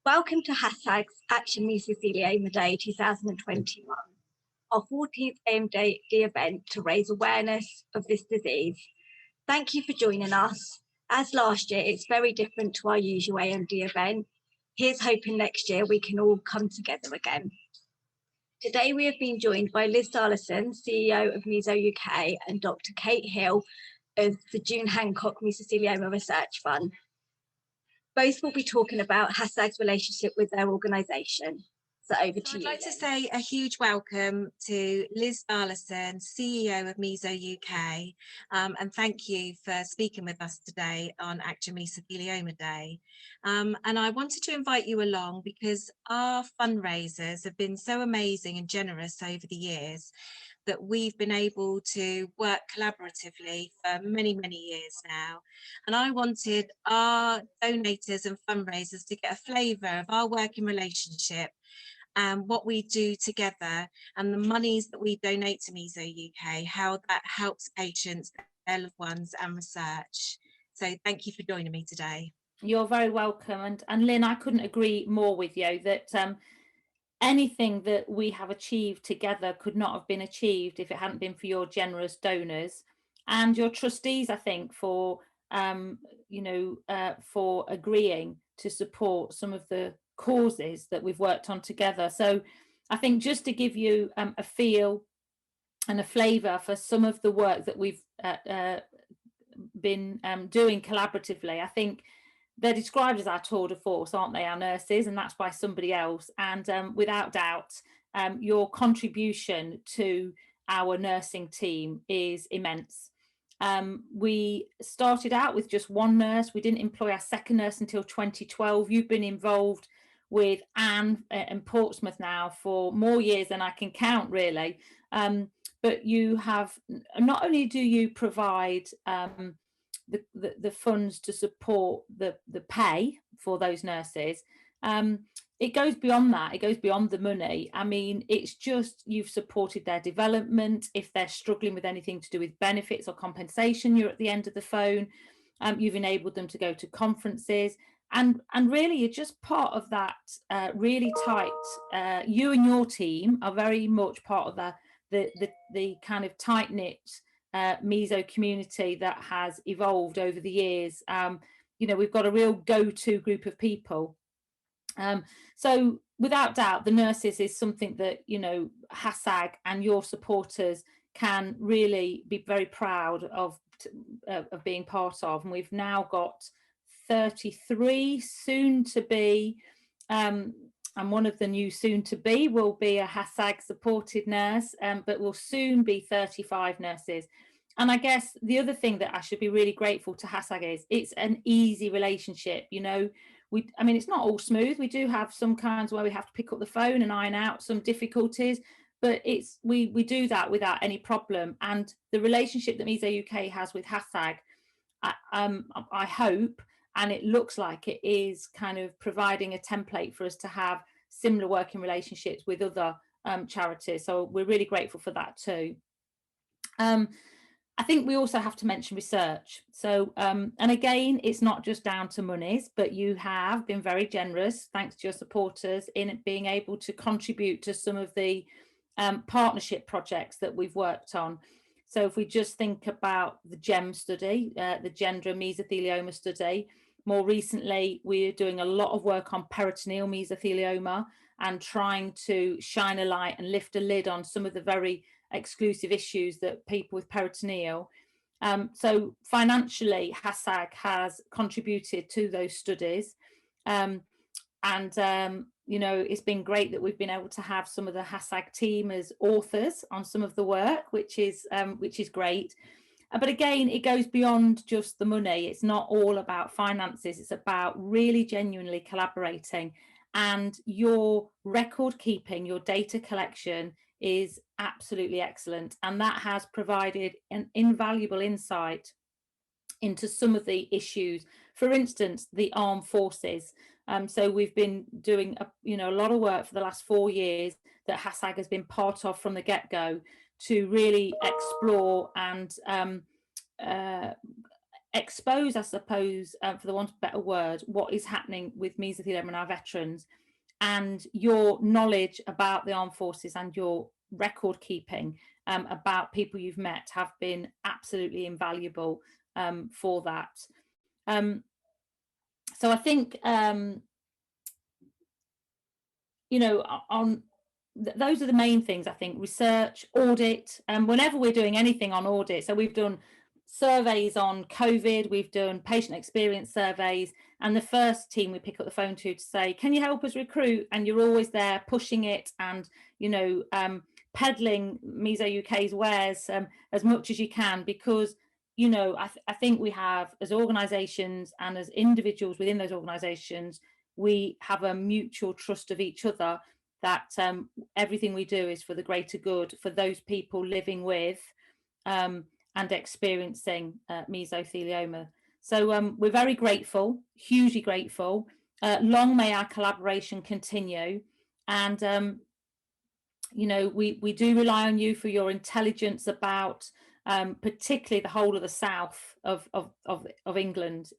Welcome to Hasag's Action Mesothelioma Day 2021, our 14th AMD event to raise awareness of this disease. Thank you for joining us. As last year, it's very different to our usual AMD event. Here's hoping next year we can all come together again. Today we have been joined by Liz Darlison, CEO of Meso UK, and Dr. Kate Hill of the June Hancock Mesothelioma Research Fund. Both will be talking about Hasag's relationship with their organisation. So over to you. I'd like to say a huge welcome to Liz Darlison, CEO of Meso UK, and thank you for speaking with us today on Action Mesothelioma Day. And I wanted to invite you along because our fundraisers have been so amazing and generous over the years that we've been able to work collaboratively for many, many years now. And I wanted our donors and fundraisers to get a flavour of our working relationship and what we do together and the monies that we donate to Meso UK, how that helps patients, their loved ones and research. So thank you for joining me today. You're very welcome. And Lynn, I couldn't agree more with you that anything that we have achieved together could not have been achieved if it hadn't been for your generous donors and your trustees, I think, for for agreeing to support some of the causes that we've worked on together. So I think just to give you a feel and a flavour for some of the work that we've been doing collaboratively, I think they're described as our tour de force, aren't they, our nurses, and that's by somebody else. And without doubt, your contribution to our nursing team is immense. We started out with just one nurse. We didn't employ our second nurse until 2012. You've been involved with Anne in Portsmouth now for more years than I can count, really. But you have, not only do you provide the funds to support the pay for those nurses, it goes beyond that. It goes beyond the money. I mean, it's just you've supported their development. If they're struggling with anything to do with benefits or compensation, you're at the end of the phone. You've enabled them to go to conferences, and really you're just part of that really tight. You and your team are very much part of the kind of tight knit Meso community that has evolved over the years. We've got a real go-to group of people. So without doubt, the nurses is something that, Hasag and your supporters can really be very proud of being part of. And we've now got 33 soon to be, and one of the new soon to be will be a Hasag supported nurse, but will soon be 35 nurses. And I guess the other thing that I should be really grateful to Hasag is it's an easy relationship. I mean, it's not all smooth. We do have some kinds where we have to pick up the phone and iron out some difficulties, but we do that without any problem. And the relationship that Meso UK has with Hasag, I hope, and it looks like it is kind of providing a template for us to have similar working relationships with other charities. So we're really grateful for that too. I think we also have to mention research. So, and again, it's not just down to monies, but you have been very generous, thanks to your supporters, in being able to contribute to some of the partnership projects that we've worked on. So if we just think about the GEM study, the Gender Mesothelioma study, more recently, we're doing a lot of work on peritoneal mesothelioma and trying to shine a light and lift a lid on some of the very exclusive issues that people with peritoneal. So financially, Hasag has contributed to those studies. It's been great that we've been able to have some of the Hasag team as authors on some of the work, which is great. But again, it goes beyond just the money. It's not all about finances. It's about really genuinely collaborating, and your record keeping, your data collection is absolutely excellent. And that has provided an invaluable insight into some of the issues, for instance, the armed forces. So we've been doing a lot of work for the last 4 years that Hasag has been part of from the get-go to really explore and expose, I suppose, for the want of a better word, what is happening with mesothelioma and our veterans. And your knowledge about the armed forces and your record keeping about people you've met have been absolutely invaluable for that. So I think, you know, those are the main things. I think research, audit, and whenever we're doing anything on audit, so we've done surveys on COVID, we've done patient experience surveys, and the first team we pick up the phone to say, can you help us recruit? And you're always there pushing it and, you know, peddling Meso UK's wares as much as you can, because, you know, I think we have, as organisations and as individuals within those organisations, we have a mutual trust of each other that everything we do is for the greater good for those people living with and experiencing mesothelioma. So we're very grateful, hugely grateful. Long may our collaboration continue. And, you know, we do rely on you for your intelligence about particularly the whole of the south of England.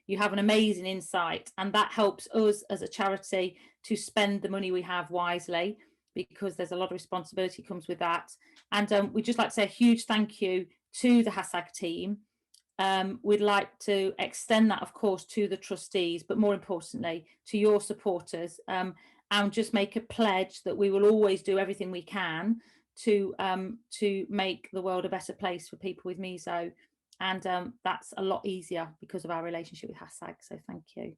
You have an amazing insight, and that helps us as a charity to spend the money we have wisely, because there's a lot of responsibility comes with that. And we'd just like to say a huge thank you to the Hasag team. We'd like to extend that, of course, to the trustees, but more importantly to your supporters, and just make a pledge that we will always do everything we can to make the world a better place for people with meso, and that's a lot easier because of our relationship with Hasag. So thank you.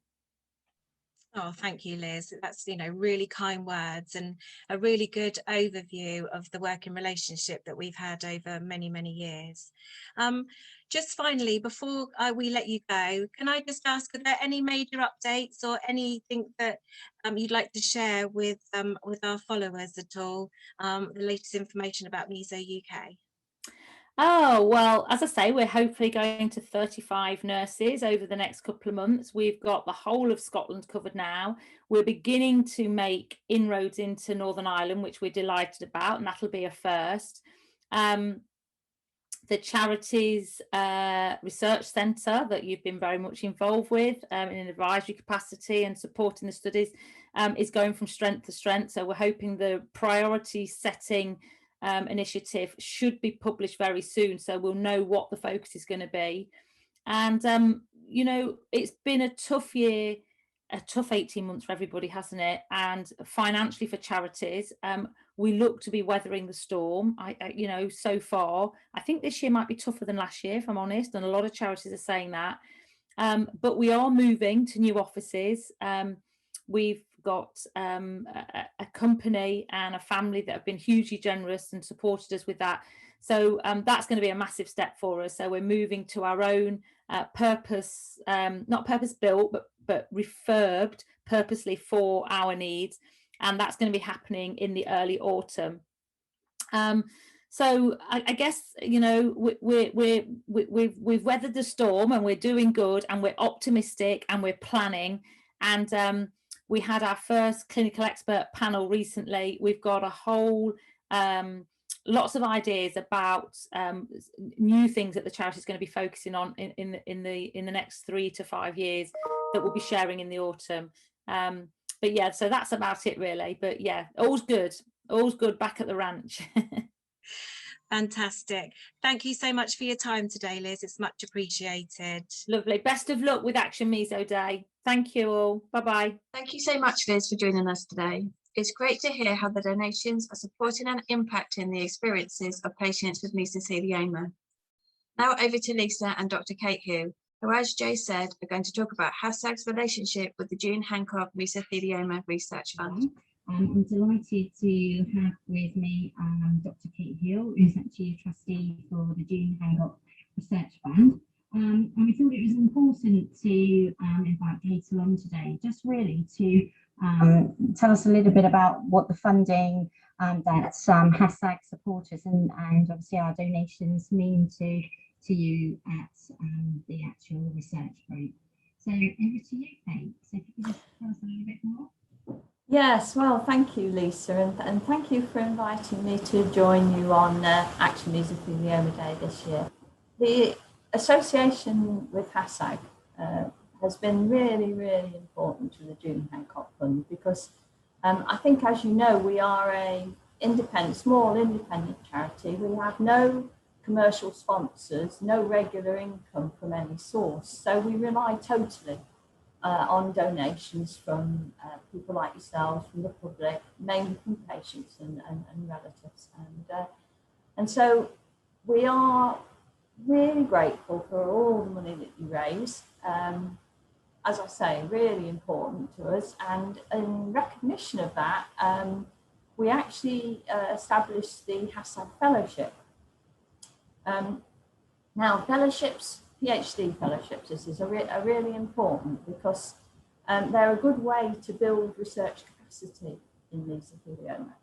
Oh, thank you, Liz. That's, you know, really kind words and a really good overview of the working relationship that we've had over many, many years. Just finally, before we let you go, can I just ask, are there any major updates or anything that you'd like to share with our followers at all, the latest information about Meso UK? Oh, well, as I say, we're hopefully going to 35 nurses over the next couple of months. We've got the whole of Scotland covered now. We're beginning to make inroads into Northern Ireland, which we're delighted about, and that'll be a first. The charities research centre that you've been very much involved with in an advisory capacity and supporting the studies is going from strength to strength. So we're hoping the priority setting initiative should be published very soon, so we'll know what the focus is going to be. And you know, it's been a tough year, a tough 18 months for everybody, hasn't it? And financially for charities, we look to be weathering the storm. You know, so far I think this year might be tougher than last year, if I'm honest, and a lot of charities are saying that, but we are moving to new offices. We've got a company and a family that have been hugely generous and supported us with that. So that's going to be a massive step for us. So we're moving to our own purpose, not purpose built, but refurbed purposely for our needs. And that's going to be happening in the early autumn. So I guess, you know, we've weathered the storm and we're doing good and we're optimistic and we're planning. And we had our first clinical expert panel recently. We've got a whole lots of ideas about new things that the charity is going to be focusing on in the next 3 to 5 years that we'll be sharing in the autumn. But yeah, so that's about it really. But yeah, all's good back at the ranch. Fantastic. Thank you so much for your time today, Liz. It's much appreciated. Lovely. Best of luck with Action Meso Day. Thank you all. Bye-bye. Thank you so much, Liz, for joining us today. It's great to hear how the donations are supporting and impacting the experiences of patients with mesothelioma. Now over to Lisa and Dr. Kate Hill, who, as Joe said, are going to talk about Hasag's relationship with the June Hancock Mesothelioma Research Fund. I'm delighted to have with me Dr. Kate Hill, who's actually a trustee for the June Hancock Research Fund. And we thought it was important to invite Kate along today, just really to tell us a little bit about what the funding that Hasag supporters and obviously our donations mean to you at the actual research group. So over to you, Kate. So if you could just tell us a little bit more. Yes, well, thank you, Lisa, and thank you for inviting me to join you on Action Mesothelioma Day this year. The association with Hasag has been really, really important to the June Hancock Fund, because I think, as you know, we are a small independent charity. We have no commercial sponsors, no regular income from any source. So we rely totally on donations from people like yourselves, from the public, mainly from patients and relatives. And so we are really grateful for all the money that you raise. As I say, really important to us. And in recognition of that, we actually established the Hasag Fellowship. Now, fellowships, PhD fellowships, are really important because they're a good way to build research capacity in mesothelioma.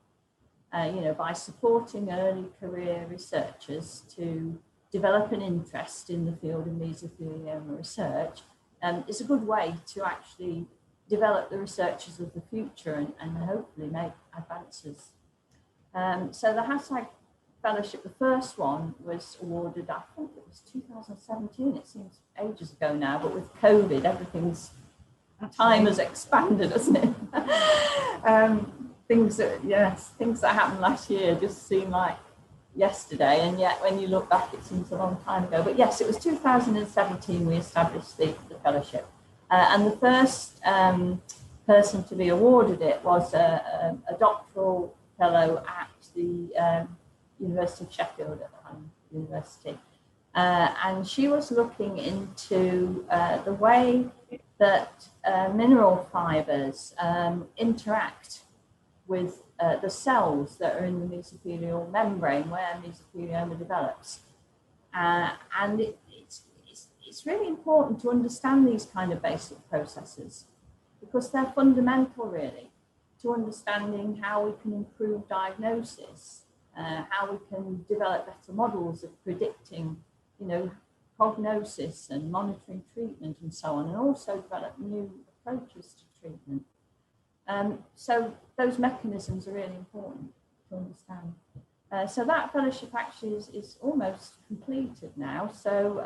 By supporting early career researchers to develop an interest in the field of mesothelioma research, it's a good way to actually develop the researchers of the future and hopefully make advances. So the Hasag Fellowship, the first one, was awarded, I think it was 2017, it seems ages ago now, but with COVID, time has expanded, hasn't it? Things that happened last year just seem like yesterday, and yet when you look back, it seems a long time ago. But yes, it was 2017 we established the fellowship, and the first person to be awarded it was a doctoral fellow at the University of Sheffield at the University, and she was looking into the way that mineral fibers interact with the cells that are in the mesothelial membrane where mesothelioma develops. And it's really important to understand these kind of basic processes because they're fundamental, really, to understanding how we can improve diagnosis, how we can develop better models of predicting, prognosis and monitoring treatment and so on, and also develop new approaches to treatment. So those mechanisms are really important to understand. So that fellowship actually is almost completed now. So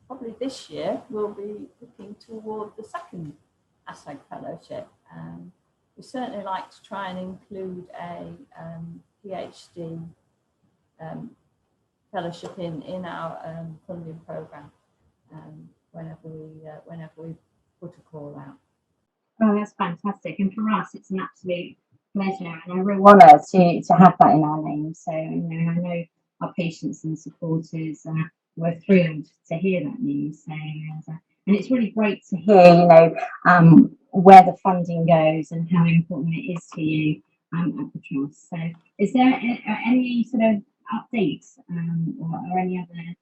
probably this year we'll be looking to award the second Hasag Fellowship. We certainly like to try and include a PhD fellowship in our funding program whenever we put a call out. Oh, that's fantastic. And for us, it's an absolute pleasure and a real honour to have that in our name. So, I know our patients and supporters were thrilled to hear that news. So, and it's really great to hear, where the funding goes and how important it is to you at the trust. So, is there any sort of updates or any other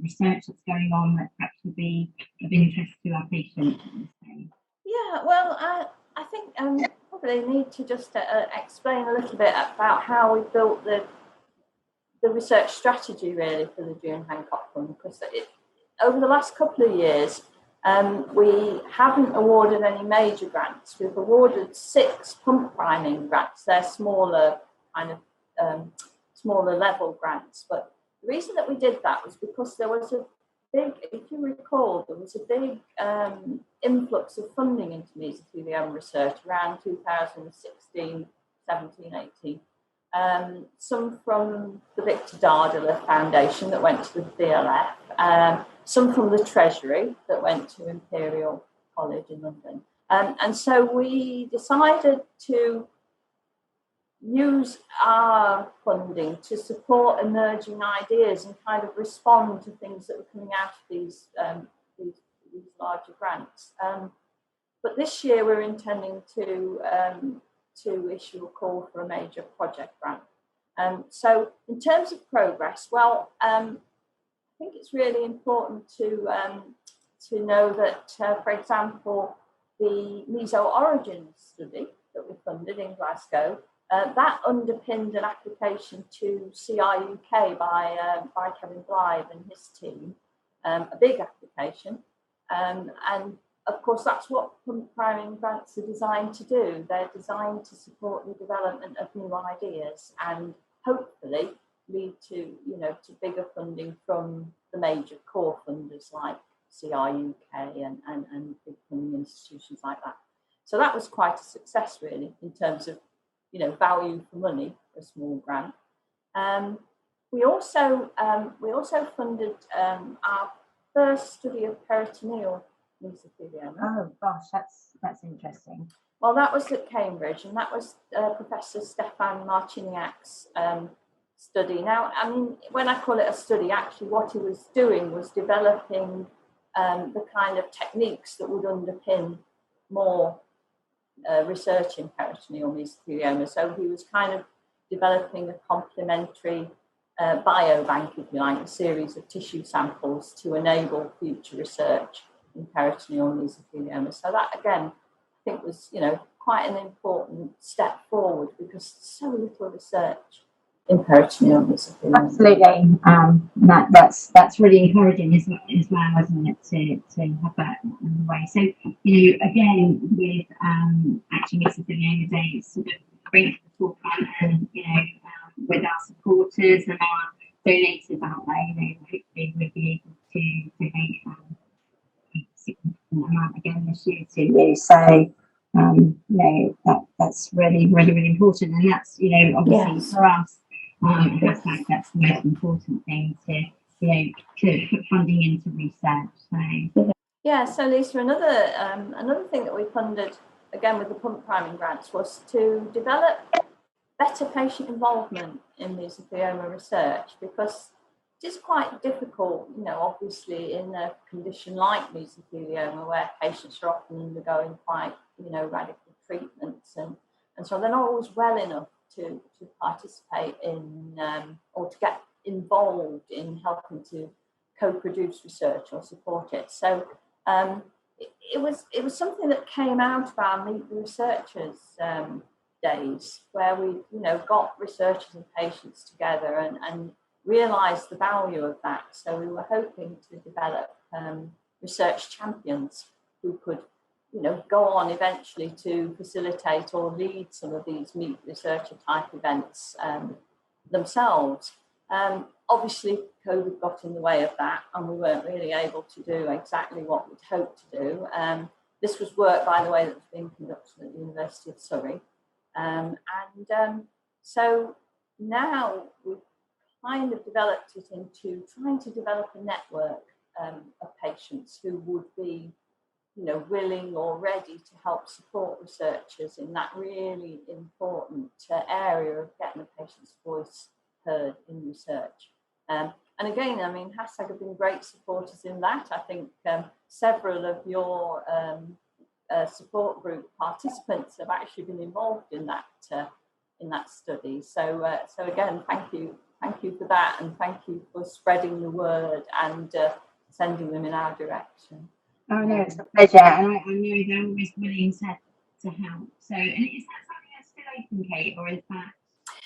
research that's going on that perhaps would be of interest to our patients? Yeah, well, I think probably need to just explain a little bit about how we built the research strategy really for the June Hancock Fund, because over the last couple of years we haven't awarded any major grants. We've awarded 6 pump priming grants. They're smaller level grants, but the reason that we did that was because there was a big, if you recall, there was a big influx of funding into mesothelioma research around 2016, 17, 18. Some from the Victor Darlison Foundation that went to the BLF, some from the Treasury that went to Imperial College in London. And so we decided to use our funding to support emerging ideas and kind of respond to things that were coming out of these larger grants. But this year we're intending to issue a call for a major project grant. So in terms of progress, well, I think it's really important to know that, for example, the Meso Origins study that we funded in Glasgow, that underpinned an application to CI UK by Kevin Blythe and his team, a big application. And of course, that's what pump priming grants are designed to do. They're designed to support the development of new ideas and hopefully lead to, you know, to bigger funding from the major core funders like CR UK and big funding institutions like that. So that was quite a success, really, in terms of, you know, value for money for a small grant. We also funded our first study of peritoneal mesothelioma. Oh gosh, that's interesting. Well, that was at Cambridge, and that was Professor Stefan Marciniak's study. Now, I mean, when I call it a study, actually what he was doing was developing the kind of techniques that would underpin more research in peritoneal mesothelioma. So he was kind of developing a complementary biobank, if you like, a series of tissue samples to enable future research in peritoneal mesothelioma. So that, again, I think was, you know, quite an important step forward because so little research in peritoneal mesothelioma. Absolutely, that's really encouraging as well, isn't it, to have that in the way. So, you know, again, with Action Mesothelioma Day, it's sort of great to talk about, you know, with our supporters and our donators out there. You know, hopefully we'll be able to donate a significant amount again this year to you. So, you know, that's really, really, really important, and that's, you know, obviously for us. That's the most important thing, to, you know, to put funding into research. So yeah, so Lisa, another thing that we funded again with the pump priming grants was to develop better patient involvement in mesothelioma research, because it is quite difficult, you know, obviously in a condition like mesothelioma where patients are often undergoing quite, you know, radical treatments, and so they're not always well enough to participate in or to get involved in helping to co-produce research or support it. So it was something that came out of our Meet the Researchers days, where we, you know, got researchers and patients together and realised the value of that. So we were hoping to develop research champions who could, you know, go on eventually to facilitate or lead some of these Meet Researcher type events themselves. Obviously, COVID got in the way of that, and we weren't really able to do exactly what we'd hoped to do. This was work, by the way, that was being conducted at the University of Surrey. So now we've kind of developed it into trying to develop a network of patients who would be, you know, willing or ready to help support researchers in that really important area of getting the patient's voice heard in research. And again, I mean, Hasag have been great supporters in that. I think several of your support group participants have actually been involved in that study. So again, thank you for that, and thank you for spreading the word and sending them in our direction. oh no, it's a pleasure, and I know they're always willing to help. So, and is that something that's still open, Kate, or is that?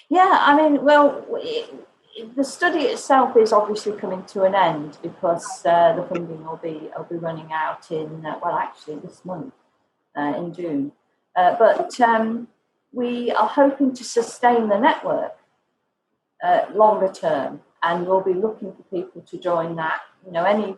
Yeah, I mean, well, the study itself is obviously coming to an end because the funding will be running out in actually this month in June. But we are hoping to sustain the network longer term, and we'll be looking for people to join that. You know, any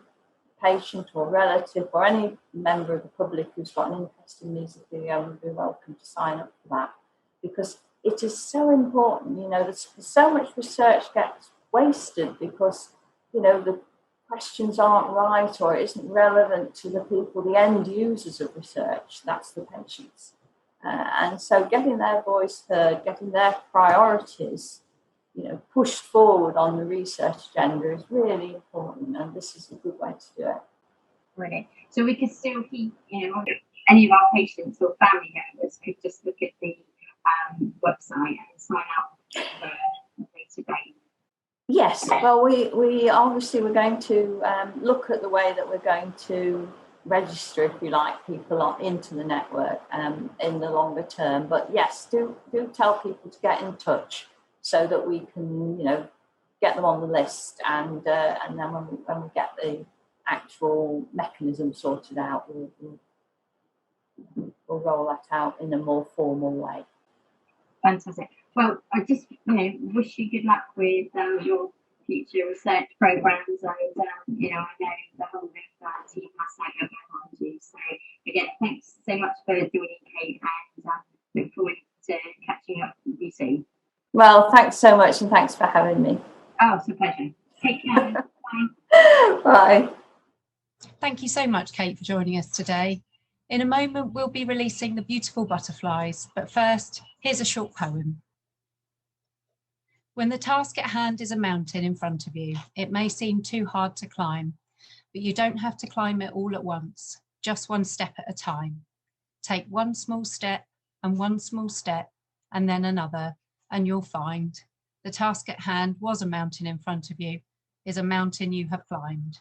patient or relative or any member of the public who's got an interest in mesothelioma would be welcome to sign up for that, because it is so important. You know, there's so much research gets wasted because, you know, the questions aren't right or it isn't relevant to the people, the end users of research, that's the patients. And so getting their voice heard, getting their priorities, you know, pushed forward on the research agenda is really important, and this is a good way to do it. Brilliant. So we could still keep, you know, any of our patients or family members could just look at the website and sign up for a later date. Yes, well, we obviously we're going to look at the way that we're going to register, if you like, people into the network in the longer term. But yes, do tell people to get in touch so that we can, you know, get them on the list, and then when we get the actual mechanism sorted out, we'll roll that out in a more formal way. Fantastic. Well, I just, wish you good luck with your future research programs, and I know the whole of team Hasag are behind you. So again, thanks so much for joining, Kate, and look forward to catching up with you soon. Well, thanks so much, and thanks for having me. Oh, it's a pleasure. Take care. Bye. Bye. Thank you so much, Kate, for joining us today. In a moment, we'll be releasing the beautiful butterflies, but first, here's a short poem. When the task at hand is a mountain in front of you, it may seem too hard to climb, but you don't have to climb it all at once, just one step at a time. Take one small step, and then another, and you'll find the task at hand was a mountain in front of you, is a mountain you have climbed.